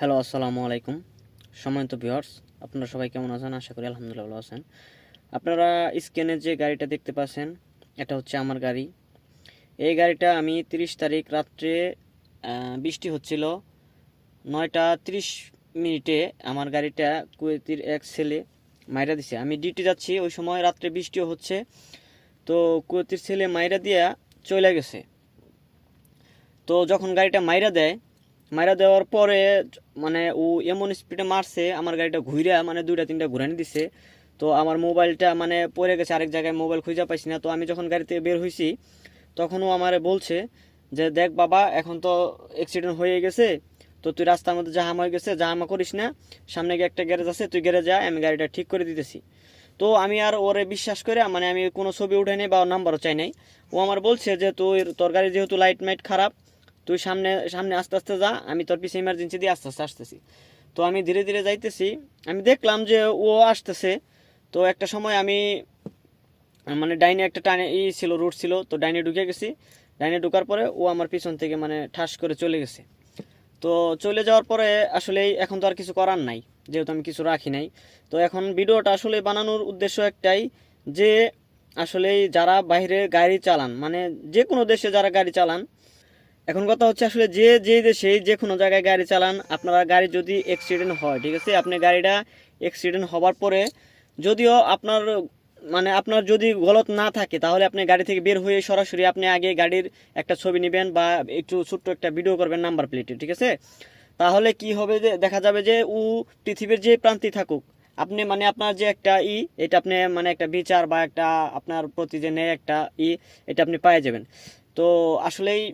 Hello, আসসালামু আলাইকুম। সম্মানিত ভিউয়ার্স, আপনারা সবাই কেমন আছেন? আশা করি আলহামদুলিল্লাহ ভালো আছেন। আপনারা স্ক্রিনে যে গাড়িটা দেখতে পাচ্ছেন, এটা হচ্ছে আমার গাড়ি। এই গাড়িটা আমি 30 তারিখ রাত্রে বৃষ্টি হচ্ছিল 9টা 30 মিনিটে আমার গাড়িটা কুয়েতির এক ছেলে মাইরা দিছে। আমি ডিউটি যাচ্ছি, ওই সময় রাত্রে বৃষ্টিও হচ্ছে। তো কুয়েতির ছেলে মাইরা দিয়া চলে গেছে। তো যখন গাড়িটা মাইরা দেওয়ার পরে মানে ও এমন স্পিডে মারছে, আমার গাড়িটা ঘুরে মানে 2টা 3টা ঘুরানি দিছে। তো আমার মোবাইলটা মানে পড়ে গেছে আরেক জায়গায়, মোবাইল খুঁজে পাইছি না। তো আমি যখন গাড়ি থেকে বের হয়েছি তখন ও আমারে বলছে যে দেখ বাবা, এখন তো অ্যাক্সিডেন্ট হয়ে গেছে, তো তুই রাস্তার মধ্যে জাহাম হয়ে গেছে, জাহামা করিস না, সামনে গিয়ে একটা গ্যারেজ আছে, তুই গ্যারেজে যা, আমি গাড়িটা ঠিক করে দিতেছি। তো আমি আর ওরে বিশ্বাস করে মানে আমি কোনো ছবি উঠাই নাই বা ওর নাম্বারও চাই নাই। ও আমার বলছে যে তোর গাড়ি যেহেতু লাইট মাইট খারাপ, তুই সামনে সামনে আস্তে আস্তে যা, আমি তোর পিছিয়ে ইমার্জেন্সি দিয়ে আস্তে আস্তে আসতেছি। তো আমি ধীরে ধীরে যাইতেছি, আমি দেখলাম যে ও আসতেছে। তো একটা সময় আমি মানে ডাইনে একটা টানে ছিল, রুট ছিল, তো ডাইনে ঢুকে গেছি। ডাইনে ঢুকার পরে ও আমার পিছন থেকে মানে ঠাস করে চলে গেছে। তো চলে যাওয়ার পরে আসলে এখন তো আর কিছু করার নাই, যেহেতু আমি কিছু রাখি নাই। তো এখন ভিডিওটা আসলে বানানোর উদ্দেশ্য একটাই, যে আসলে যারা বাইরে গাড়ি চালান, মানে যে কোনো দেশে যারা গাড়ি চালান, এখন কথা হচ্ছে আসলে যে যে দেশে যে কোনো জায়গায় গাড়ি চালান, আপনারা গাড়ি যদি অ্যাক্সিডেন্ট হয়, ঠিক আছে, আপনি গাড়িটা অ্যাক্সিডেন্ট হবার পরে যদিও আপনার মানে আপনার যদি গলত না থাকে, তাহলে আপনি গাড়ি থেকে বের হয়ে সরাসরি আপনি আগে গাড়ির একটা ছবি নেবেন বা একটু ছোট্ট একটা ভিডিও করবেন নাম্বার প্লেটে, ঠিক আছে। তাহলে কি হবে, যে দেখা যাবে যে পৃথিবীর যে প্রান্তে থাকুক, আপনি মানে আপনার যে একটা এটা আপনি মানে একটা বিচার বা একটা আপনার প্রতি যে ন্যায় একটা এটা আপনি পেয়ে যাবেন। তো আসলেই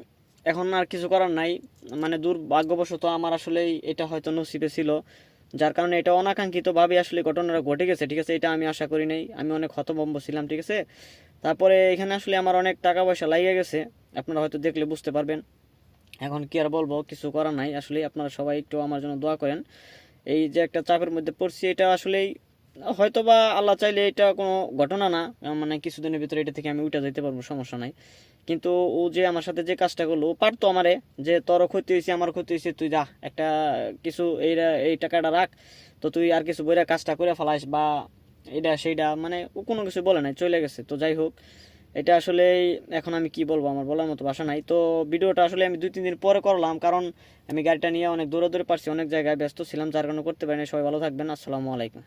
এখন আর কিছু করার নাই, মানে দুর্ভাগ্যবশত আমার আসলে এটা হয়তো নসিবে ছিল, যার কারণে এটা অনাকাঙ্ক্ষিতভাবে আসলে ঘটনাটা ঘটে গেছে, ঠিক আছে। এটা আমি আশা করি নাই, আমি অনেক হতভম্ব ছিলাম, ঠিক আছে। তারপরে এখানে আসলে আমার অনেক টাকা পয়সা লাগিয়ে গেছে, আপনারা হয়তো দেখলে বুঝতে পারবেন। এখন কি আর বলবো, কিছু করার নাই। আসলে আপনারা সবাই একটু আমার জন্য দোয়া করেন। এই যে একটা চাপের মধ্যে পড়ছি, এটা আসলেই হয়তো বা আল্লাহ চাইলে এটা কোনো ঘটনা না, মানে কিছুদিনের ভিতরে এটা থেকে আমি উঠে যেতে পারবো, সমস্যা নাই। কিন্তু ও যে আমার সাথে যে কাজটা করলো, ও পারতো আমারে যে তোরও ক্ষতি হয়েছে আমারও ক্ষতি হয়েছে, তুই যা একটা কিছু এই টাকাটা রাখ, তো তুই আর কিছু বইরা কাজটা করে ফেলাস বা এটা সেইটা, মানে ও কোনো কিছু বলে নাই, চলে গেছে। তো যাই হোক, এটা আসলে এখন আমি কি বলবো, আমার বলার মতো ভাষা নাই। তো ভিডিওটা আসলে আমি 2-3 দিন পরে করলাম, কারণ আমি গাড়িটা নিয়ে অনেক দৌড়াদৌড়ি পারছি, অনেক জায়গায় ব্যস্ত ছিলাম, যার কারণে করতে পারিনি। সবাই ভালো থাকবেন, আসসালামু আলাইকুম।